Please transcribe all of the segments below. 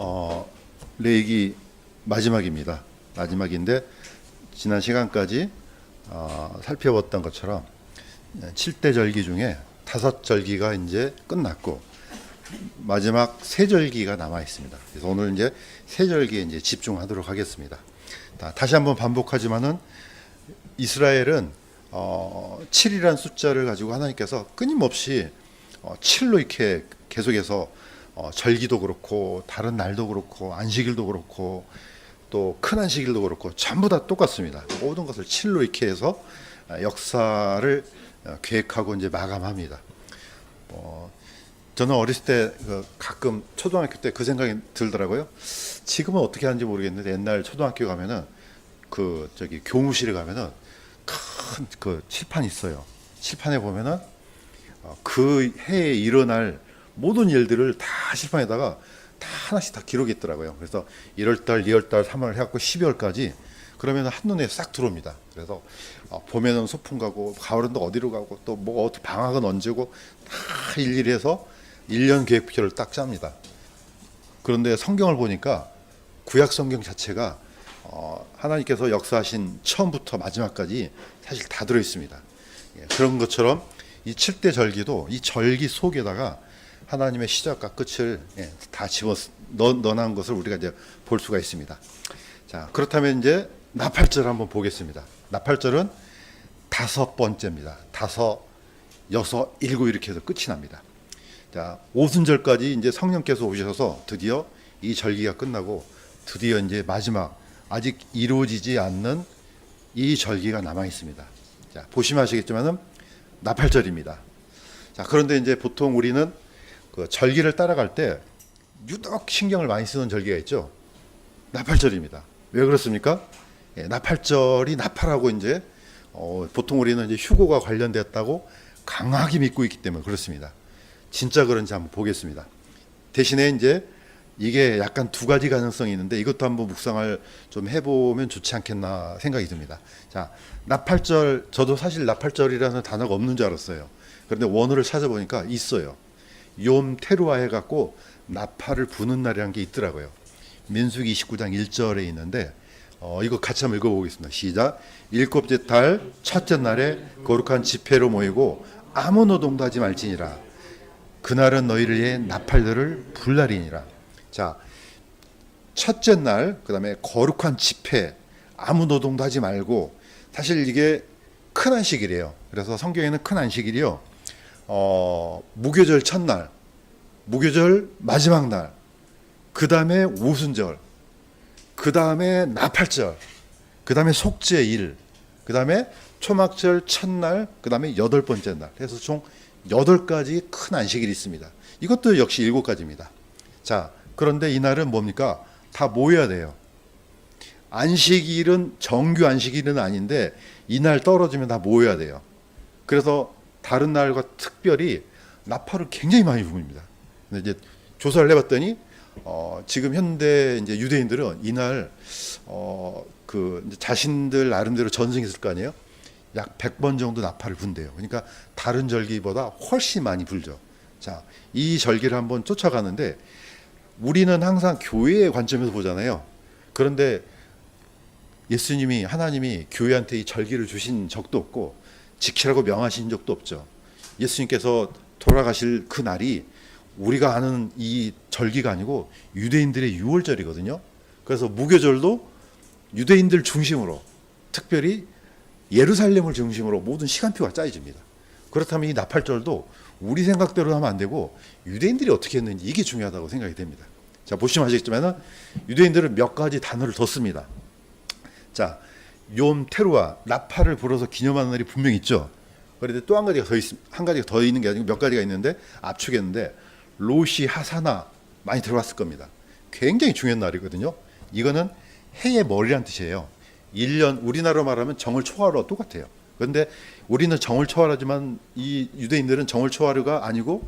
어, 레이기 마지막입니다. 마지막인데 지난 시간까지 살펴봤던 것처럼 7대 절기 중에 5절기가 이제 끝났고 마지막 3절기가 남아 있습니다. 그래서 오늘 이제 3절기에 이제 집중하도록 하겠습니다. 다시 한번 반복하지만은 이스라엘은 7이라는 숫자를 가지고 하나님께서 끊임없이 7로 이렇게 계속해서 절기도 그렇고 다른 날도 그렇고 안식일도 그렇고 또 큰 안식일도 그렇고 전부 다 똑같습니다. 모든 것을 7로 이렇게 해서 역사를 계획하고 이제 마감합니다. 저는 어렸을 때 가끔 초등학교 때 그 생각이 들더라고요. 지금은 어떻게 하는지 모르겠는데 옛날 초등학교 가면은 교무실에 가면은 큰 그 칠판이 있어요. 칠판에 보면은 그 해에 일어날 모든 일들을 다 칠판에다가 다 하나씩 다 기록이 있더라고요. 그래서 1월달, 2월달, 3월 해갖고 12월까지 그러면 한눈에 싹 들어옵니다. 그래서 봄에는 소풍 가고 가을은 또 어디로 가고 또 뭐 어떻게 방학은 언제고 다 일일이 해서 1년 계획표를 딱 짭니다. 그런데 성경을 보니까 구약 성경 자체가 하나님께서 역사하신 처음부터 마지막까지 사실 다 들어 있습니다. 그런 것처럼 이 7대 절기도 이 절기 속에다가 하나님의 시작과 끝을 다 집어 넣어놓은 것을 우리가 이제 볼 수가 있습니다. 자, 그렇다면 이제 나팔절 한번 보겠습니다. 나팔절은 5번째입니다. 5, 6, 7 이렇게 해서 끝이 납니다. 자, 오순절까지 이제 성령께서 오셔서 드디어 이 절기가 끝나고 드디어 이제 마지막 아직 이루어지지 않는 이 절기가 남아 있습니다. 자, 보시면 아시겠지만은 나팔절입니다. 자, 그런데 이제 보통 우리는 그 절기를 따라갈 때 유독 신경을 많이 쓰는 절기가 있죠. 나팔절입니다. 왜 그렇습니까? 나팔절이 나팔하고 이제 보통 우리는 이제 휴거가 관련됐다고 강하게 믿고 있기 때문에 그렇습니다. 진짜 그런지 한번 보겠습니다. 대신에 이제 이게 약간 두 가지 가능성이 있는데 이것도 한번 묵상을 좀 해보면 좋지 않겠나 생각이 듭니다. 자, 나팔절, 저도 사실 나팔절이라는 단어가 없는 줄 알았어요. 그런데 원어를 찾아보니까 있어요. 욤 테루아 해갖고 나팔을 부는 날이라는 게 있더라고요. 민수기 29장 1절에 있는데 이거 같이 한번 읽어보겠습니다. 시작. 7째 달 첫째 날에 거룩한 집회로 모이고 아무 노동도 하지 말지니라. 그날은 너희를 위해 나팔들을 불 날이니라. 자, 첫째 날, 그 다음에 거룩한 집회, 아무 노동도 하지 말고, 사실 이게 큰 안식일이에요. 그래서 성경에는 큰 안식일이요. 무교절 첫날, 무교절 마지막 날, 그 다음에 오순절, 그 다음에 나팔절, 그 다음에 속죄일, 그 다음에 초막절 첫날, 그 다음에 8번째 날. 그래서 총 8가지 큰 안식일이 있습니다. 이것도 역시 7가지입니다. 자, 그런데 이날은 뭡니까? 다 모여야 돼요. 안식일은 정규 안식일은 아닌데 이날 떨어지면 다 모여야 돼요. 그래서 다른 날과 특별히 나팔을 굉장히 많이 부릅니다. 근데 이제 조사를 해봤더니 지금 현대 이제 유대인들은 이날 이제 자신들 나름대로 전승이 있을 거 아니에요? 약 100번 정도 나팔을 분대요. 그러니까 다른 절기보다 훨씬 많이 불죠. 자, 이 절기를 한번 쫓아가는데 우리는 항상 교회의 관점에서 보잖아요. 그런데 예수님이, 하나님이 교회한테 이 절기를 주신 적도 없고 지키라고 명하신 적도 없죠. 예수님께서 돌아가실 그 날이 우리가 아는 이 절기가 아니고 유대인들의 유월절이거든요. 그래서 무교절도 유대인들 중심으로 특별히 예루살렘을 중심으로 모든 시간표가 짜여집니다. 그렇다면 이 나팔절도 우리 생각대로 하면 안 되고 유대인들이 어떻게 했는지 이게 중요하다고 생각이 됩니다. 자, 보시면 아시겠지만 유대인들은 몇 가지 단어를 더 씁니다. 자, 욤 테루아, 나팔을 불어서 기념하는 날이 분명히 있죠. 그런데 또 한 가지가 한 가지가 더 있는 게 아니고 몇 가지가 있는데 압축했는데 로시 하사나 많이 들어봤을 겁니다. 굉장히 중요한 날이거든요. 이거는 해의 머리란 뜻이에요. 1년, 우리나라로 말하면 정월 초하루와 똑같아요. 그런데 우리는 정월 초하루지만 이 유대인들은 정월 초하루가 아니고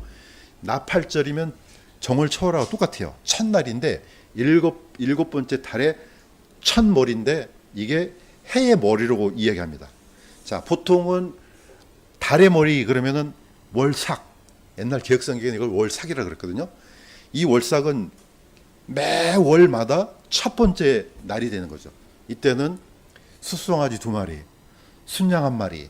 나팔절이면 정월 초하루와 똑같아요. 첫날인데 일곱 번째 달의 첫 머리인데 이게 해의 머리라고 이야기합니다. 자, 보통은 달의 머리 그러면은 월삭, 옛날 개혁성경에 이걸 월삭이라 그랬거든요. 이 월삭은 매월마다 첫 번째 날이 되는 거죠. 이때는 숫송아지 2마리, 순양 1마리,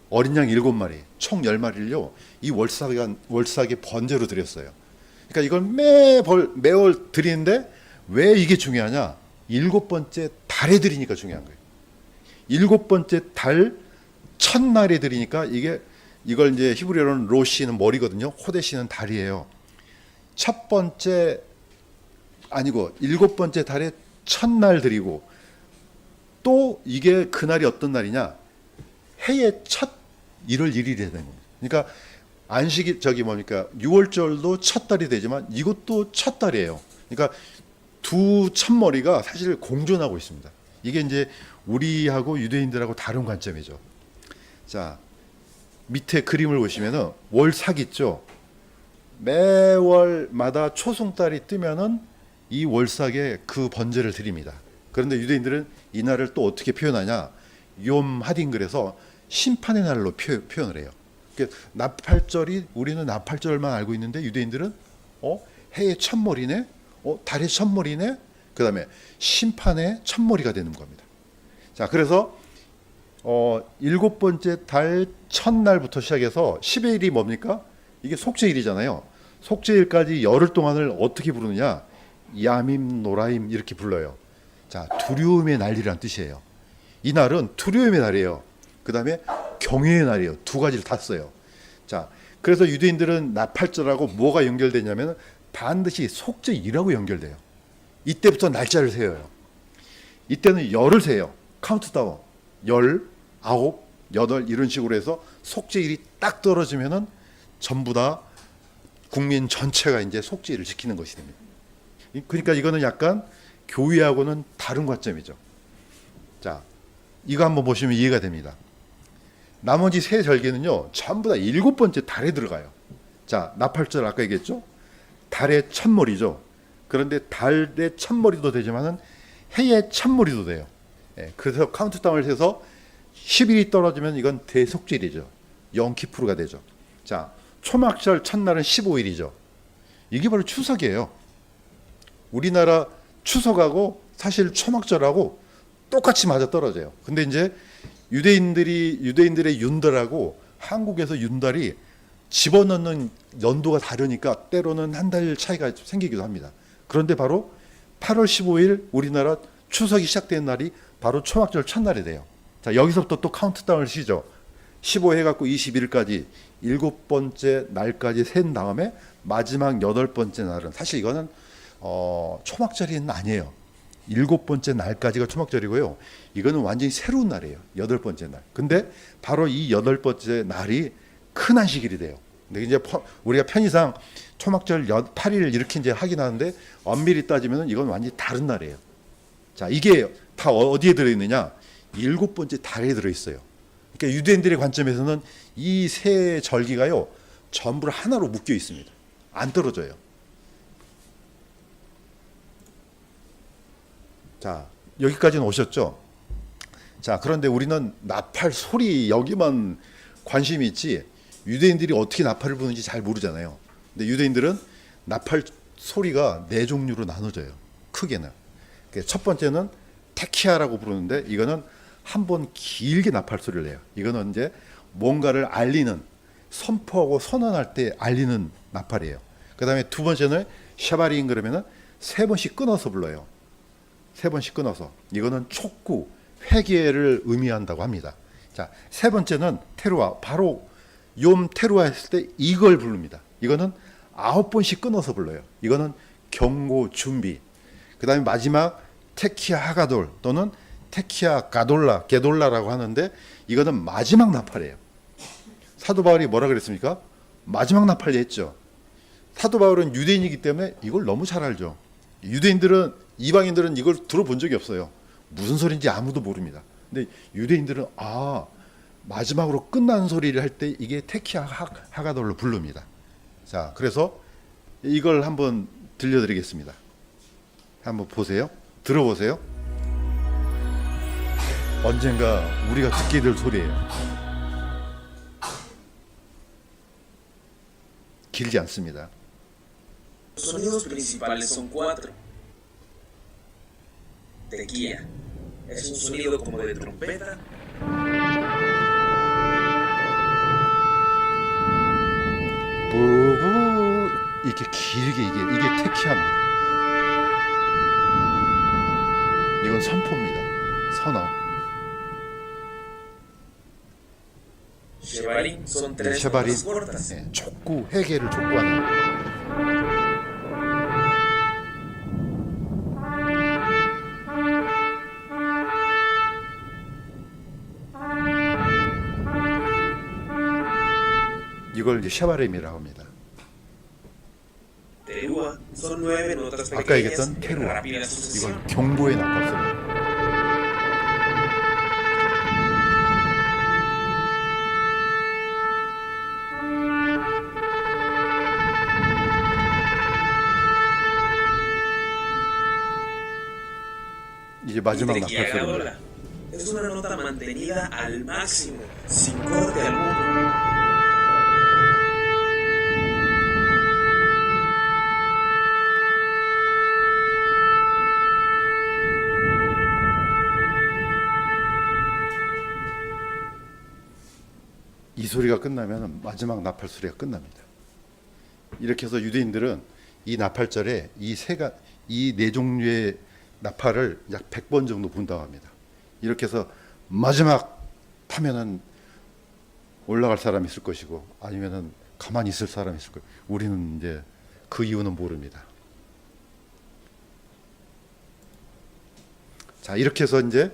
어린 양 7마리, 총 10마리를요, 이 월삭에 번제로 드렸어요. 그러니까 이걸 매월 드리는데 왜 이게 중요하냐? 7번째 달에 드리니까 중요한 거예요. 7번째 달 첫날에 드리니까 이걸 이제 히브리어로는 로시는 머리거든요. 호데시는 달이에요. 첫 번째 아니고 7번째 달에 첫날 드리고, 또 이게 그날이 어떤 날이냐? 해의 첫 1월 1일이 되는 겁니다. 그러니까 안식이 6월절도 첫 달이 되지만 이것도 첫 달이에요. 그러니까 두 첫머리가 사실 공존하고 있습니다. 이게 이제 우리하고 유대인들하고 다른 관점이죠. 자, 밑에 그림을 보시면은 월삭 있죠. 매월마다 초승달이 뜨면은 이 월삭에 그 번제를 드립니다. 그런데 유대인들은 이 날을 또 어떻게 표현하냐? 욤 하딘글에서 심판의 날로 표현을 해요. 나팔절이, 우리는 나팔절만 알고 있는데 유대인들은 해의 첫머리네, 달의 첫머리네, 그 다음에 심판의 첫머리가 되는 겁니다. 자, 그래서 7번째 달 첫날부터 시작해서 10의 일이 뭡니까? 이게 속죄일이잖아요. 속죄일까지 열흘 동안을 어떻게 부르느냐? 야밈, 노라임 이렇게 불러요. 자, 두려움의 날이란 뜻이에요. 이 날은 두려움의 날이에요. 그 다음에 경외의 날이에요. 두 가지를 다 써요. 자, 그래서 유대인들은 나팔절하고 뭐가 연결되냐면 반드시 속죄일하고 연결돼요. 이때부터 날짜를 세워요. 이때는 열을 세요. 카운트다운. 10, 9, 8 이런 식으로 해서 속죄일이 딱 떨어지면은 전부 다 국민 전체가 이제 속죄일을 지키는 것이 됩니다. 그러니까 이거는 약간 교회하고는 다른 관점이죠. 자, 이거 한번 보시면 이해가 됩니다. 나머지 세 절기는요, 전부 다 7번째 달에 들어가요. 자, 나팔절 아까 얘기했죠? 달의 첫머리죠. 그런데 달의 첫머리도 되지만은 해의 첫머리도 돼요. 그래서 카운트다운을 해서 10일이 떨어지면 이건 대속죄일이죠. 영키푸르가 되죠. 자, 초막절 첫날은 15일이죠. 이게 바로 추석이에요. 우리나라 추석하고 사실 초막절하고 똑같이 맞아 떨어져요. 근데 이제 유대인들의 윤달하고 한국에서 윤달이 집어넣는 연도가 다르니까 때로는 한 달 차이가 생기기도 합니다. 그런데 바로 8월 15일 우리나라 추석이 시작된 날이 바로 초막절 첫날이 돼요. 자, 여기서부터 또 카운트다운을 쉬죠. 15 해갖고 21일까지 7번째 날까지 센 다음에 마지막 8번째 날은 사실 이거는 초막절은 아니에요. 7번째 날까지가 초막절이고요. 이거는 완전히 새로운 날이에요. 8번째 날. 근데 바로 이 8번째 날이 큰 안식일이 돼요. 근데 이제 우리가 편의상 초막절 8일 이렇게 이제 하긴 하는데 엄밀히 따지면 이건 완전히 다른 날이에요. 자, 이게 다 어디에 들어있느냐? 7번째 달에 들어있어요. 그러니까 유대인들의 관점에서는 이 세 절기가요, 전부 하나로 묶여 있습니다. 안 떨어져요. 자, 여기까지는 오셨죠? 자, 그런데 우리는 나팔 소리 여기만 관심이 있지 유대인들이 어떻게 나팔을 부는지 잘 모르잖아요. 근데 유대인들은 나팔 소리가 4종류로 나눠져요. 크게는. 첫 번째는 테키아라고 부르는데 이거는 한 번 길게 나팔 소리를 내요. 이거는 이제 뭔가를 알리는, 선포하고 선언할 때 알리는 나팔이에요. 그 다음에 두 번째는 샤바리인, 그러면은 3번씩 끊어서 불러요. 3번씩 끊어서. 이거는 촉구, 회개를 의미한다고 합니다. 자, 세 번째는 테루아. 바로 욤 테루아 했을 때 이걸 부릅니다. 이거는 9번씩 끊어서 불러요. 이거는 경고, 준비. 그 다음에 마지막 테키아 하가돌 또는 테키아 게돌라라고 하는데 이거는 마지막 나팔이에요. 사도 바울이 뭐라 그랬습니까? 마지막 나팔이 했죠. 사도 바울은 유대인이기 때문에 이걸 너무 잘 알죠. 유대인들은, 이방인들은 이걸 들어본 적이 없어요. 무슨 소리인지 아무도 모릅니다. 근데 유대인들은 마지막으로 끝난 소리를 할 때 이게 테키아 하가돌로 부릅니다. 자, 그래서 이걸 한번 들려드리겠습니다. 한번 보세요. 들어보세요. 언젠가 우리가 듣게 될 소리예요. 길지 않습니다. Los sonidos principales son cuatro. Tequila. Es un sonido como de trompeta. 부부 이게 길게 이게 태키합니다. 이건 선포입니다. 선어. Shevarim son tres 쉐바린 notas cortas. 촉구 회개를 촉구하는. 이걸 이제 쉐바림이라고 합니다. Terúa son nueve notas 아까 pequeñas 얘기했던 en 테루아. rápida sucesión. 이건 경보의 낙하소리. 이제 마지막 낙하소리입니다. Es una nota mantenida al máximo, sin corte alguno. 이 소리가 끝나면 마지막 나팔 소리가 끝납니다. 이렇게 해서 유대인들은 이 나팔절에 이 네 종류의 나팔을 약 100번 정도 분다고 합니다. 이렇게 해서 마지막 타면은 올라갈 사람이 있을 것이고 아니면은 가만히 있을 사람이 있을 거예요. 우리는 이제 그 이유는 모릅니다. 자, 이렇게 해서 이제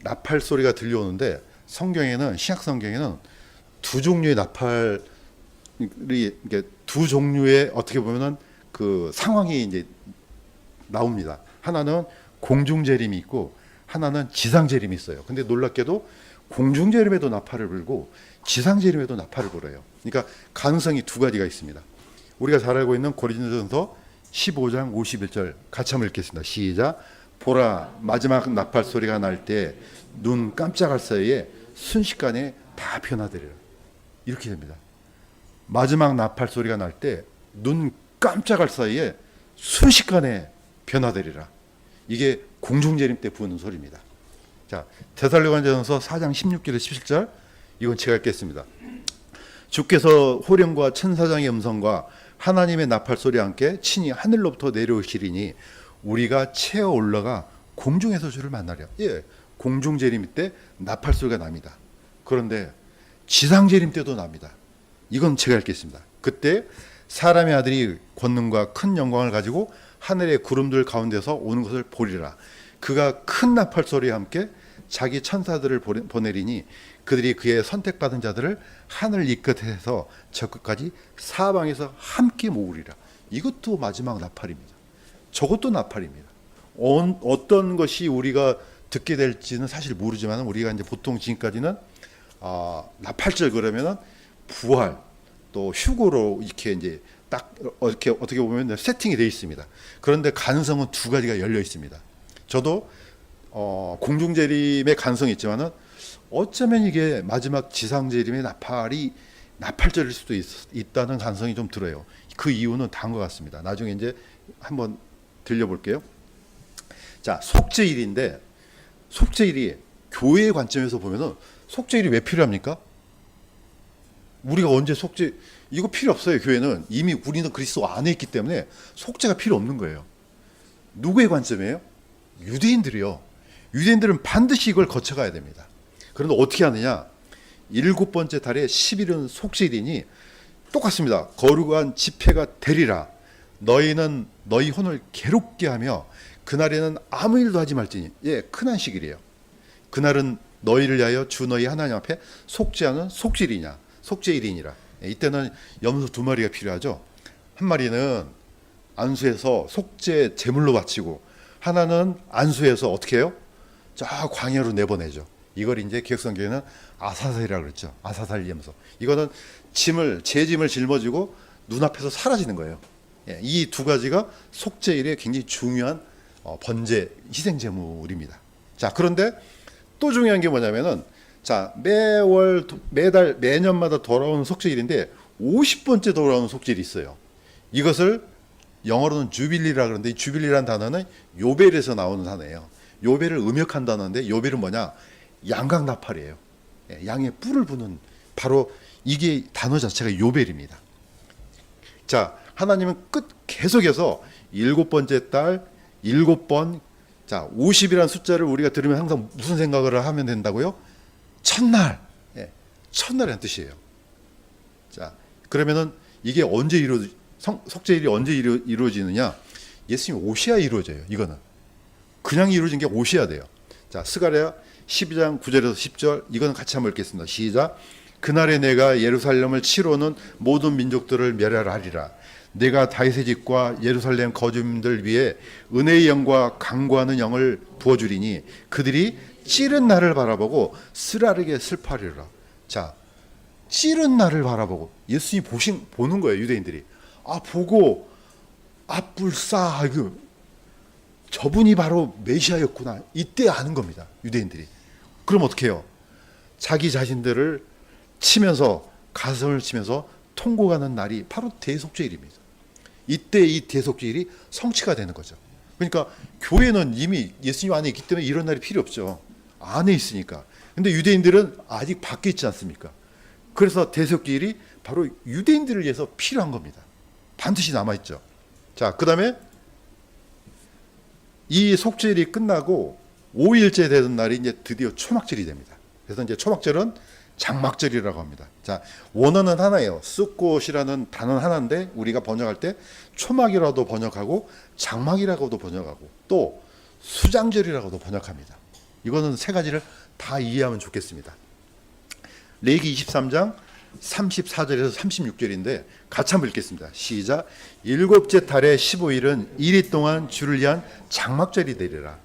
나팔 소리가 들려오는데 성경에는 신약 성경에는 두 종류의 나팔이 이게 두 종류의 어떻게 보면은 그 상황이 이제 나옵니다. 하나는 공중 재림이 있고 하나는 지상 재림이 있어요. 근데 놀랍게도 공중 재림에도 나팔을 불고 지상 재림에도 나팔을 불어요. 그러니까 가능성이 두 가지가 있습니다. 우리가 잘 알고 있는 고린도전서 15장 51절 같이 한번 읽겠습니다. 시작. 보라 마지막 나팔 소리가 날 때 눈 깜짝할 사이에 순식간에 다 변화되리라. 이렇게 됩니다. 마지막 나팔 소리가 날 때 눈 깜짝할 사이에 순식간에 변화되리라. 이게 공중재림 때 부는 소리입니다. 자, 데살로니가전서 4장 16절에서 17절 이건 제가 읽겠습니다. 주께서 호령과 천사장의 음성과 하나님의 나팔 소리와 함께 친히 하늘로부터 내려오시리니 우리가 채어 올라가 공중에서 주를 만나려. 예, 공중재림 때 나팔 소리가 납니다. 그런데 지상재림 때도 납니다. 이건 제가 읽겠습니다. 그때 사람의 아들이 권능과 큰 영광을 가지고 하늘의 구름들 가운데서 오는 것을 보리라. 그가 큰 나팔 소리와 함께 자기 천사들을 보내리니 그들이 그의 선택받은 자들을 하늘 이 끝에서 저 끝까지 사방에서 함께 모으리라. 이것도 마지막 나팔입니다. 저것도 나팔입니다. 어떤 것이 우리가 듣게 될지는 사실 모르지만 우리가 이제 보통 지금까지는 나팔절 그러면은 부활 또 휴거로 이렇게 이제 딱 이렇게 어떻게 보면 세팅이 되어 있습니다. 그런데 가능성은 두 가지가 열려 있습니다. 저도 공중재림의 가능성이 있지만은 어쩌면 이게 마지막 지상재림의 나팔절일 수도 있다는 가능성이 좀 들어요. 그 이유는 다른 것 같습니다. 나중에 이제 한번 들려볼게요. 자, 속죄일인데 속죄일이 교회의 관점에서 보면은 속죄일이 왜 필요합니까? 우리가 언제 속죄 이거 필요 없어요. 교회는 이미 우리는 그리스도 안에 있기 때문에 속죄가 필요 없는 거예요. 누구의 관점이에요? 유대인들이요. 유대인들은 반드시 이걸 거쳐가야 됩니다. 그런데 어떻게 하느냐? 7번째 달에 10일은 속죄일이니 똑같습니다. 거룩한 집회가 되리라. 너희는 너희 혼을 괴롭게 하며 그날에는 아무 일도 하지 말지니. 예, 큰 안식일이에요. 그날은 너희를 위하여 주 너희 하나님 앞에 속죄하는 속죄일이니라. 이때는 염소 2마리가 필요하죠. 한 마리는 안수해서 속죄 제물로 바치고 하나는 안수해서 어떻게 해요? 저 광야로 내보내죠. 이걸 이제 개혁성경에는 아사살이라고 그랬죠. 아사살 염소. 이거는 제 짐을 짊어지고 눈앞에서 사라지는 거예요. 이 두 가지가 속죄일의 굉장히 중요한 번제 희생 제물입니다. 자, 그런데 또 중요한 게 뭐냐면은 자, 매년마다 돌아오는 속죄일인데 50번째 돌아오는 속죄일이 있어요. 이것을 영어로는 주빌리라 그러는데 이 주빌리라는 단어는 요벨에서 나오는 단어예요. 요벨을 음역한 단어인데 요벨은 뭐냐? 양강나팔이에요. 예, 양의 뿔을 부는 바로 이게 단어 자체가 요벨입니다. 자, 하나님은 계속해서 7번째 달 7번, 자 50이라는 숫자를 우리가 들으면 항상 무슨 생각을 하면 된다고요? 첫날, 예, 첫날이라는 뜻이에요. 자, 그러면은 이게 언제 속죄일이 언제 이루어지느냐? 예수님 오셔야 이루어져요. 이거는 그냥 이루어진 게 오셔야 돼요. 자, 스가랴 12장 9절에서 10절 이거는 같이 한번 읽겠습니다. 시작. 그날에 내가 예루살렘을 치러오는 모든 민족들을 멸하리라. 내가 다윗의 집과 예루살렘 거주민들 위해 은혜의 영과 강구하는 영을 부어주리니 그들이 찌른 날을 바라보고 쓰라리게 슬퍼하리라. 자, 찌른 날을 바라보고 예수님 보는 거예요. 유대인들이 보고 불싸 이거 저분이 바로 메시아였구나 이때 아는 겁니다. 유대인들이. 그럼 어떻게 해요? 자기 자신들을 치면서 가슴을 치면서 통곡하는 날이 바로 대속죄일입니다. 이때 이 대속죄일이 성취가 되는 거죠. 그러니까 교회는 이미 예수님 안에 있기 때문에 이런 날이 필요 없죠. 안에 있으니까. 근데 유대인들은 아직 밖에 있지 않습니까? 그래서 대속죄일이 바로 유대인들을 위해서 필요한 겁니다. 반드시 남아있죠. 자, 그 다음에 이 속죄일이 끝나고 5일째 되는 날이 이제 드디어 초막절이 됩니다. 그래서 이제 초막절은 장막절이라고 합니다. 자, 원어는 하나예요. 숫꽃이라는 단어는 하나인데 우리가 번역할 때 초막이라도 번역하고 장막이라고도 번역하고 또 수장절이라고도 번역합니다. 이거는 세 가지를 다 이해하면 좋겠습니다. 레위기 23장 34절에서 36절인데 같이 한번 읽겠습니다. 시작. 7째 달의 15일은 1일 동안 주를 위한 장막절이 되리라.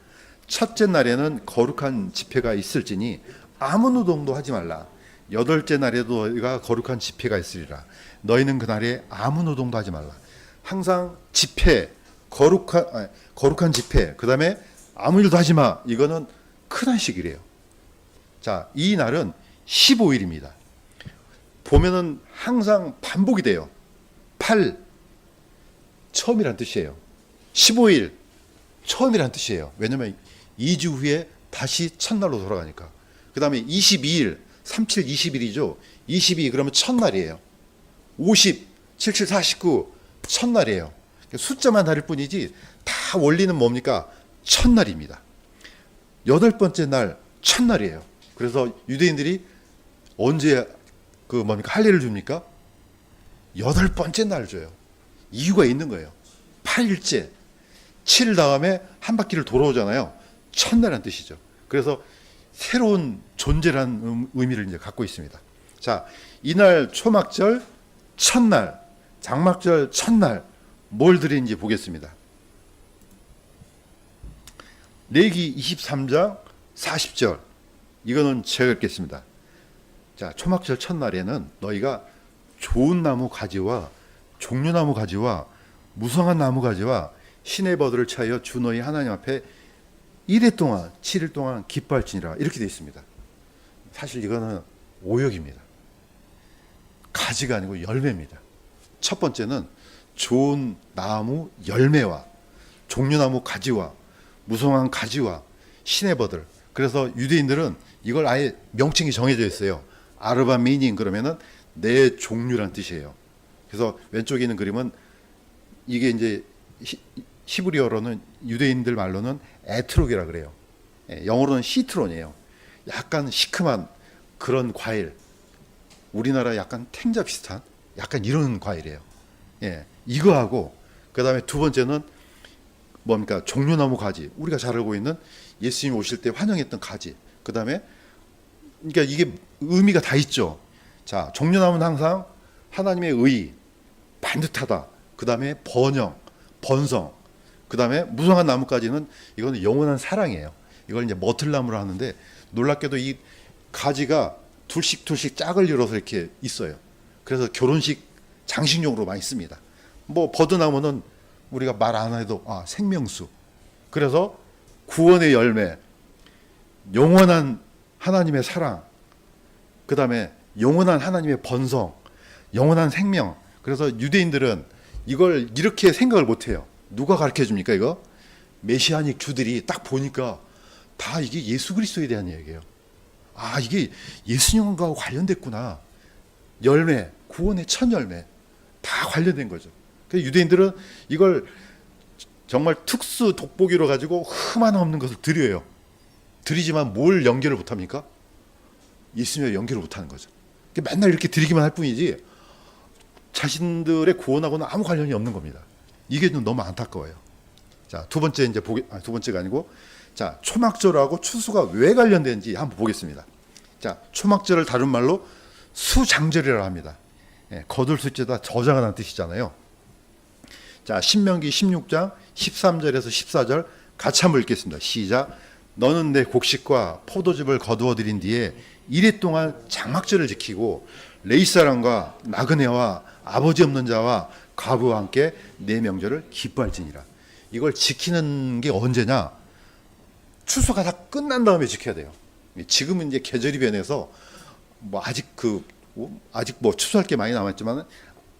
첫째 날에는 거룩한 집회가 있을지니 아무 노동도 하지 말라. 8째 날에도 너희가 거룩한 집회가 있으리라. 너희는 그날에 아무 노동도 하지 말라. 항상 집회, 거룩한 집회, 그 다음에 아무 일도 하지 마. 이거는 큰 한식이래요. 자, 이 날은 15일입니다. 보면은 항상 반복이 돼요. 8, 처음이란 뜻이에요. 15일, 처음이란 뜻이에요. 왜냐면 2주 후에 다시 첫날로 돌아가니까. 그 다음에 22일, 37, 20일이죠. 22 그러면 첫날이에요. 50, 77, 49 첫날이에요. 숫자만 다를 뿐이지 다 원리는 뭡니까? 첫날입니다. 8번째 날 첫날이에요. 그래서 유대인들이 언제 할례를 줍니까? 8번째 날 줘요. 이유가 있는 거예요. 8일째, 7일 다음에 한 바퀴를 돌아오잖아요. 첫날이라는 뜻이죠. 그래서 새로운 존재라는 의미를 이제 갖고 있습니다. 자, 이날 초막절 첫날, 장막절 첫날 뭘 드리는지 보겠습니다. 레위기 23장 40절 이거는 제가 읽겠습니다. 자, 초막절 첫날에는 너희가 좋은 나무 가지와 종려나무 가지와 무성한 나무 가지와 신의 버들을 차여 주 너희 하나님 앞에 1일 동안 7일 동안 기뻐할지니라 이렇게 되어 있습니다. 사실 이거는 오역입니다. 가지가 아니고 열매입니다. 첫 번째는 좋은 나무 열매와 종려나무 가지와 무성한 가지와 신의 버들. 그래서 유대인들은 이걸 아예 명칭이 정해져 있어요. 아르바 미닝 그러면은 내 종류란 뜻이에요. 그래서 왼쪽에 있는 그림은 이게 이제 히브리어로는 유대인들 말로는 에트록이라 그래요. 영어로는 시트론이에요. 약간 시큼한 그런 과일. 우리나라 약간 탱자 비슷한 약간 이런 과일이에요. 예, 이거하고 그다음에 두 번째는 뭡니까? 종려나무 가지. 우리가 잘 알고 있는 예수님 오실 때 환영했던 가지. 그다음에 그러니까 이게 의미가 다 있죠. 자, 종려나무는 항상 하나님의 의, 반듯하다. 그다음에 번영, 번성. 그다음에 무성한 나무까지는 이거는 영원한 사랑이에요. 이걸 이제 머틀나무로 하는데 놀랍게도 이 가지가 둘씩 짝을 이뤄서 이렇게 있어요. 그래서 결혼식 장식용으로 많이 씁니다. 뭐 버드나무는 우리가 말 안 해도 생명수. 그래서 구원의 열매, 영원한 하나님의 사랑, 그 다음에 영원한 하나님의 번성, 영원한 생명. 그래서 유대인들은 이걸 이렇게 생각을 못해요. 누가 가르쳐 줍니까 이거? 메시아닉 주들이 딱 보니까 다 이게 예수 그리스도에 대한 얘기예요. 아, 이게 예수님과 관련됐구나. 열매, 구원의 첫 열매 다 관련된 거죠. 그래서 유대인들은 이걸 정말 특수 돋보기로 가지고 흠 하나 없는 것을 드려요. 드리지만 뭘 연결을 못합니까? 예수님과 연결을 못하는 거죠. 맨날 이렇게 드리기만 할 뿐이지 자신들의 구원하고는 아무 관련이 없는 겁니다. 이게 좀 너무 안타까워요. 자, 두 번째 이제 두 번째가 아니고, 자, 초막절하고 추수가 왜 관련된지 한번 보겠습니다. 자, 초막절을 다른 말로 수장절이라고 합니다. 예, 거둘 숫자다 저장하는 뜻이잖아요. 자, 신명기 16장 13절에서 14절 같이 한번 읽겠습니다. 시작. 너는 내 곡식과 포도즙을 거두어 들인 뒤에 이래 동안 장막절을 지키고 레이사람과 나그네와 아버지 없는 자와 과부와 함께 내 명절을 기뻐할지니라. 이걸 지키는 게 언제냐? 추수가 다 끝난 다음에 지켜야 돼요. 지금은 이제 계절이 변해서 뭐 아직 뭐 추수할 게 많이 남았지만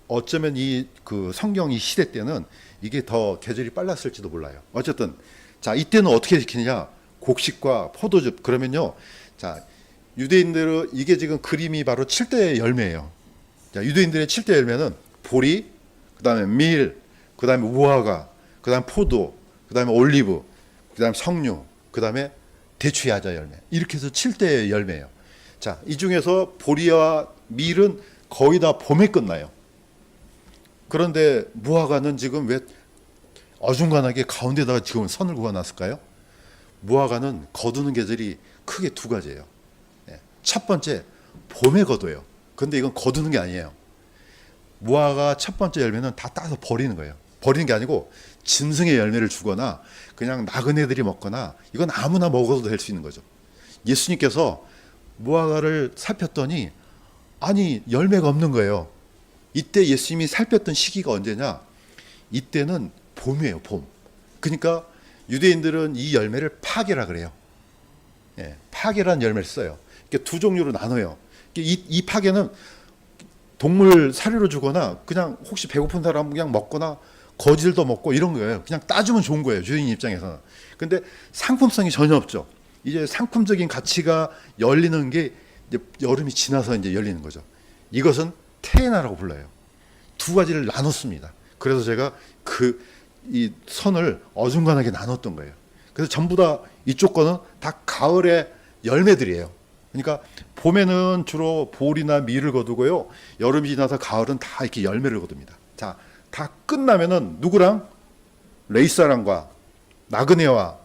어쩌면 이 성경 이 시대 때는 이게 더 계절이 빨랐을지도 몰라요. 어쨌든 자, 이때는 어떻게 지키느냐? 곡식과 포도즙. 그러면요, 자, 유대인들은 이게 지금 그림이 바로 7대 열매예요. 자, 유대인들의 7대 열매는 보리, 그다음에 밀, 그다음에 무화과, 그다음에 포도, 그다음에 올리브, 그다음에 석류, 그다음에 대추야자 열매. 이렇게 해서 7대 열매예요. 자, 이 중에서 보리와 밀은 거의 다 봄에 끝나요. 그런데 무화과는 지금 왜 어중간하게 가운데다가 지금 선을 그어놨을까요? 무화과는 거두는 계절이 크게 두 가지예요. 첫 번째, 봄에 거둬요. 근데 이건 거두는 게 아니에요. 무화과 첫 번째 열매는 다 따서 버리는 거예요. 버리는 게 아니고 짐승의 열매를 주거나 그냥 나그네들이 먹거나, 이건 아무나 먹어도 될 수 있는 거죠. 예수님께서 무화과를 살폈더니 아니 열매가 없는 거예요. 이때 예수님이 살폈던 시기가 언제냐? 이때는 봄이에요, 봄. 그러니까 유대인들은 이 열매를 파게라 그래요. 예, 파게라는 열매를 써요. 두 종류로 나눠요. 이 파게는 동물 사료로 주거나 그냥 혹시 배고픈 사람 그냥 먹거나 거질도 먹고 이런 거예요. 그냥 따주면 좋은 거예요, 주인 입장에서는. 근데 상품성이 전혀 없죠. 이제 상품적인 가치가 열리는 게 이제 여름이 지나서 이제 열리는 거죠. 이것은 테에나라고 불러요. 두 가지를 나눴습니다. 그래서 제가 이 선을 어중간하게 나눴던 거예요. 그래서 전부 다 이쪽 거는 다 가을의 열매들이에요. 그러니까 봄에는 주로 보리나 밀을 거두고요. 여름이 지나서 가을은 다 이렇게 열매를 거둡니다. 자, 다 끝나면은 누구랑? 레이사람과 나그네와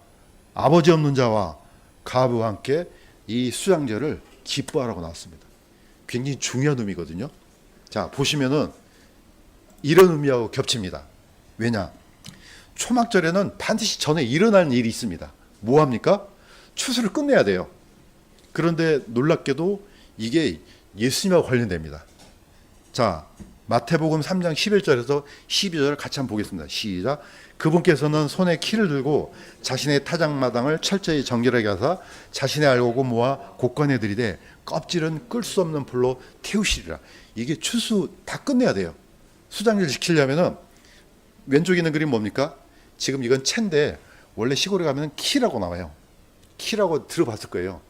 아버지 없는 자와 가부와 함께 이 수장절을 기뻐하라고 나왔습니다. 굉장히 중요한 의미거든요. 자, 보시면은 이런 의미하고 겹칩니다. 왜냐? 초막절에는 반드시 전에 일어날 일이 있습니다. 뭐 합니까? 추수를 끝내야 돼요. 그런데 놀랍게도 이게 예수님하고 관련됩니다. 자, 마태복음 3장 11절에서 12절 같이 한번 보겠습니다. 시작. 그분께서는 손에 키를 들고 자신의 타작마당을 철저히 정결하게 하사 자신의 알곡을 모아 곳간에 들이되 껍질은 끌 수 없는 불로 태우시리라. 이게 추수 다 끝내야 돼요. 수장절 지키려면은 왼쪽에 있는 그림 뭡니까? 지금 이건 채인데 원래 시골에 가면 키라고 나와요. 키라고 들어봤을 거예요.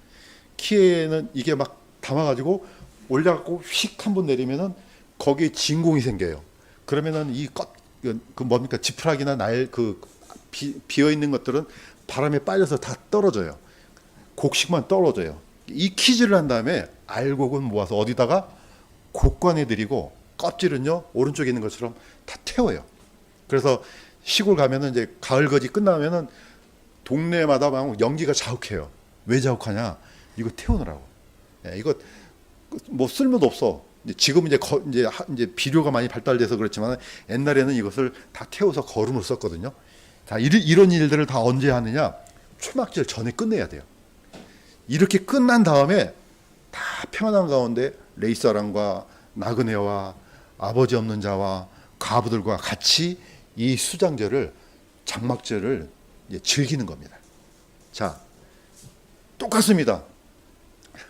키에는 이게 막 담아가지고 올려갖고 휙 한번 내리면은 거기에 진공이 생겨요. 그러면은 뭡니까? 지푸라기나 비어 있는 것들은 바람에 빨려서 다 떨어져요. 곡식만 떨어져요. 이 키질을 한 다음에 알곡은 모아서 어디다가 곡관에 들이고 껍질은요 오른쪽에 있는 것처럼 다 태워요. 그래서 시골 가면은 이제 가을거지 끝나면은 동네마다 막 연기가 자욱해요. 왜 자욱하냐? 이거 태우느라고. 이거 뭐 쓸모도 없어. 지금 이제 비료가 많이 발달돼서 그렇지만 옛날에는 이것을 다 태워서 거름으로 썼거든요. 자, 이런 일들을 다 언제 하느냐? 초막절 전에 끝내야 돼요. 이렇게 끝난 다음에 다 평안한 가운데 레이사람과 나그네와 아버지 없는 자와 과부들과 같이 이 수장절을 장막절을 즐기는 겁니다. 자, 똑같습니다.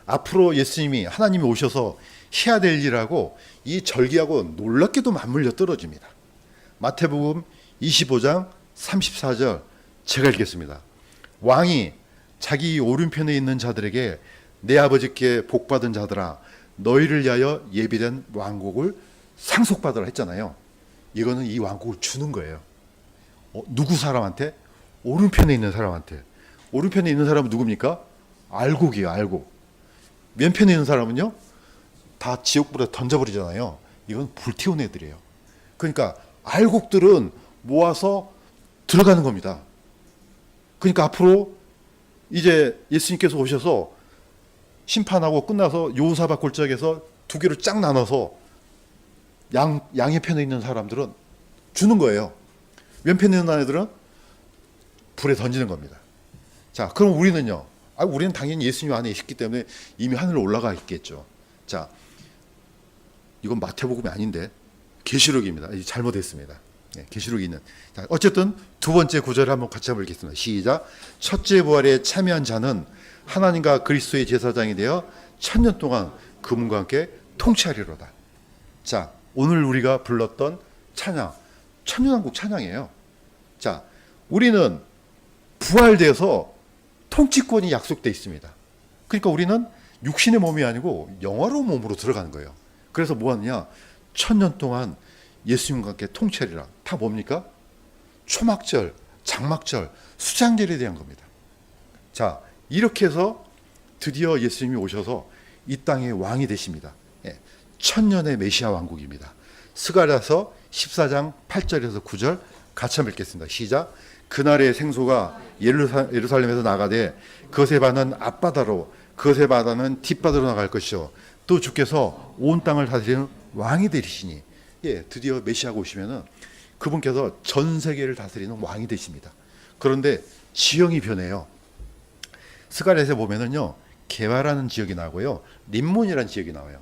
앞으로 예수님이 하나님이 오셔서 해야 될 일하고 이 절기하고 놀랍게도 맞물려 떨어집니다. 마태복음 25장 34절 제가 읽겠습니다. 왕이 자기 오른편에 있는 자들에게 내 아버지께 복받은 자들아 너희를 위하여 예비된 왕국을 상속받으라 했잖아요. 이거는 이 왕국을 주는 거예요. 누구 사람한테? 오른편에 있는 사람한테. 오른편에 있는 사람은 누굽니까? 알곡이에요. 알곡. 왼편에 있는 사람은요? 다 지옥불에 던져버리잖아요. 이건 불태운 애들이에요. 그러니까 알곡들은 모아서 들어가는 겁니다. 그러니까 앞으로 이제 예수님께서 오셔서 심판하고 끝나서 요사박 골짜기에서 두 개로 쫙 나눠서 양의 편에 있는 사람들은 주는 거예요. 왼편에 있는 애들은 불에 던지는 겁니다. 자, 그럼 우리는요? 우리는 당연히 예수님 안에 있기 때문에 이미 하늘로 올라가 있겠죠. 자, 이건 마태복음이 아닌데 계시록입니다. 잘못했습니다. 네, 계시록이 있는. 자, 어쨌든 두 번째 구절을 한번 같이 한번 읽겠습니다. 시작. 첫째 부활에 참여한 자는 하나님과 그리스도의 제사장이 되어 1000년 동안 그분과 함께 통치하리로다. 자, 오늘 우리가 불렀던 찬양, 천년왕국 찬양이에요. 자, 우리는 부활돼서 통치권이 약속돼 있습니다. 그러니까 우리는 육신의 몸이 아니고 영화로운 몸으로 들어가는 거예요. 그래서 뭐 하느냐? 1000년 동안 예수님과 함께 통치하리라. 다 뭡니까? 초막절, 장막절, 수장절에 대한 겁니다. 자, 이렇게 해서 드디어 예수님이 오셔서 이 땅의 왕이 되십니다. 1000년의 메시아 왕국입니다. 스가랴서 14장 8절에서 9절 같이 한번 읽겠습니다. 시작. 그날의 생소가 예루살렘에서 나가되 그것의 바는 앞바다로 그것의 바다는 뒷바다로 나갈 것이요 또 주께서 온 땅을 다스리는 왕이 되시니 드디어 메시아가 오시면은 그분께서 전 세계를 다스리는 왕이 되십니다. 그런데 지형이 변해요. 스가랴에서 보면은요 게바라는 지역이 나오고요 림몬이라는 지역이 나와요.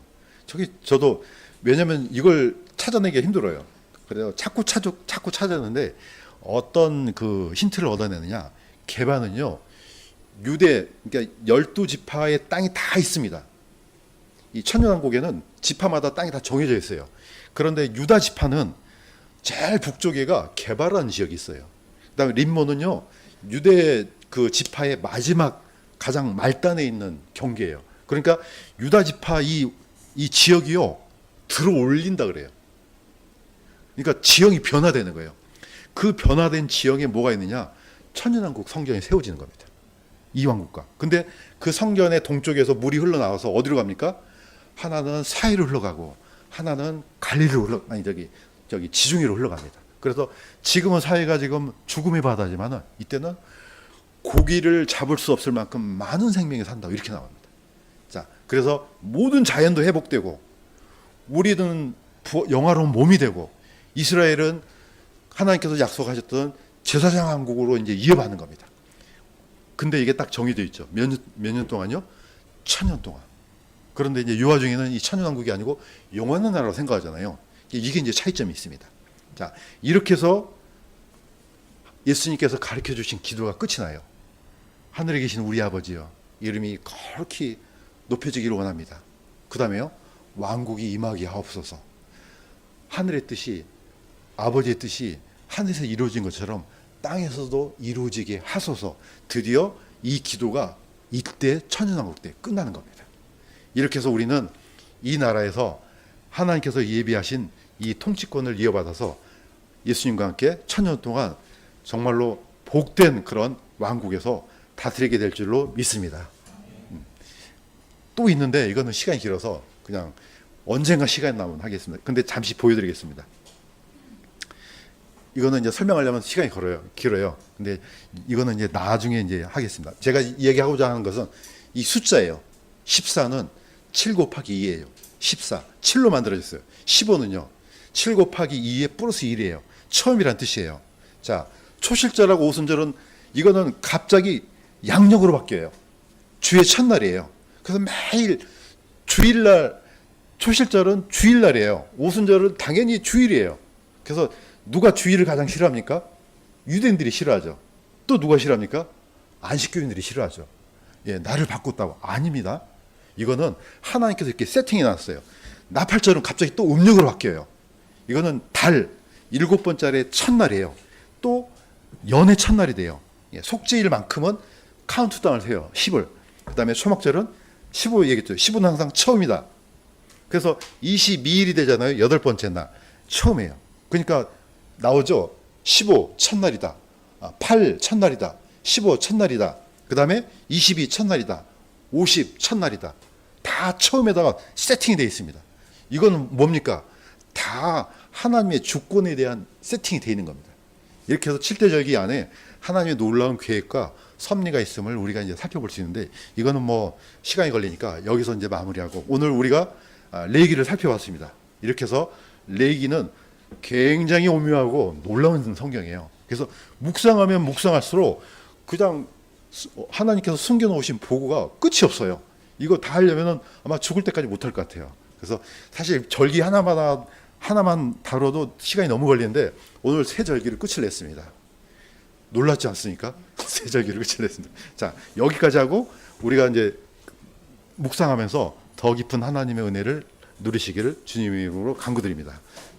저도 왜냐면 이걸 찾아내기가 힘들어요. 그래서 자꾸 찾았는데 어떤 그 힌트를 얻어내느냐. 게바는요 유대 그러니까 12지파의 땅이 다 있습니다. 이 천년왕국에는 지파마다 땅이 다 정해져 있어요. 그런데 유다 지파는 제일 북쪽에가 게바라는 지역이 있어요. 그다음에 림몬은요 유대 그 지파의 마지막 가장 말단에 있는 경계예요. 그러니까 유다 지파 이 지역이요 들어올린다 그래요. 그러니까 지형이 변화되는 거예요. 그 변화된 지형에 뭐가 있느냐? 천년왕국 성전이 세워지는 겁니다. 이 왕국가. 근데 그 성전의 동쪽에서 물이 흘러나와서 어디로 갑니까? 하나는 사이로 흘러가고 하나는 갈릴리로 저기 지중해로 흘러갑니다. 그래서 지금은 사이가 지금 죽음의 바다지만은 이때는 고기를 잡을 수 없을 만큼 많은 생명이 산다 이렇게 나옵니다. 자, 그래서 모든 자연도 회복되고 우리는 영화로운 몸이 되고 이스라엘은 하나님께서 약속하셨던 제사장 왕국으로 이제 이어받는 겁니다. 근데 이게 딱 정해져 있죠. 몇 년 동안요? 1000년 동안. 그런데 이제 유아 중에는 이 천년왕국이 아니고 영원한 나라로 생각하잖아요. 이게 이제 차이점이 있습니다. 자, 이렇게 해서 예수님께서 가르쳐 주신 기도가 끝이 나요. 하늘에 계신 우리 아버지여, 이름이 거룩히 높여지기를 원합니다. 그 다음에요, 왕국이 임하게 하옵소서. 하늘의 뜻이, 아버지의 뜻이 하늘에서 이루어진 것처럼 땅에서도 이루어지게 하소서. 드디어 이 기도가 이때 천년왕국 때 끝나는 겁니다. 이렇게 해서 우리는 이 나라에서 하나님께서 예비하신 이 통치권을 이어받아서 예수님과 함께 천년 동안 정말로 복된 그런 왕국에서 다스리게 될 줄로 믿습니다. 또 있는데 이거는 시간이 길어서 그냥 언젠가 시간이 나면 하겠습니다. 근데 잠시 보여드리겠습니다. 이거는 이제 설명하려면 시간이 길어요. 근데 이거는 이제 나중에 이제 하겠습니다. 제가 얘기하고자 하는 것은 이 숫자예요. 14는 7 곱하기 2예요. 14. 7로 만들어졌어요. 15는요. 7 곱하기 2에 플러스 1이에요. 처음이란 뜻이에요. 자, 초실절하고 오순절은 이거는 갑자기 양력으로 바뀌어요. 주의 첫날이에요. 그래서 매일 주일날, 초실절은 주일날이에요. 오순절은 당연히 주일이에요. 그래서 누가 주일을 가장 싫어합니까? 유대인들이 싫어하죠. 또 누가 싫어합니까? 안식교인들이 싫어하죠. 예, 나를 바꿨다고. 아닙니다. 이거는 하나님께서 이렇게 세팅해 놨어요. 나팔절은 갑자기 또 음력으로 바뀌어요. 이거는 달, 7번짜리 첫날이에요. 또 연의 첫날이 돼요. 예, 속죄일만큼은 카운트다운을 해요. 10을. 그 다음에 초막절은 15 얘기했죠. 10은 항상 처음이다. 그래서 22일이 되잖아요. 8번째 날. 처음이에요. 그러니까 나오죠. 15 첫날이다. 8 첫날이다. 15 첫날이다. 그 다음에 22 첫날이다. 50 첫날이다. 다 처음에다가 세팅이 되어 있습니다. 이건 뭡니까? 다 하나님의 주권에 대한 세팅이 되어 있는 겁니다. 이렇게 해서 7대 절기 안에 하나님의 놀라운 계획과 섭리가 있음을 우리가 이제 살펴볼 수 있는데, 이거는 뭐 시간이 걸리니까 여기서 이제 마무리하고, 오늘 우리가 레위기를 살펴봤습니다. 이렇게 해서 레위기는 굉장히 오묘하고 놀라운 성경이에요. 그래서 묵상하면 묵상할수록 그냥 하나님께서 숨겨놓으신 보고가 끝이 없어요. 이거 다 하려면 아마 죽을 때까지 못할 것 같아요. 그래서 사실 절기 하나만 다뤄도 시간이 너무 걸리는데, 오늘 세 절기를 끝을 냈습니다. 놀랍지 않습니까? 세 절기를 끝을 냈습니다. 자, 여기까지 하고 우리가 이제 묵상하면서 더 깊은 하나님의 은혜를 누리시기를 주님의 이름으로 간구드립니다.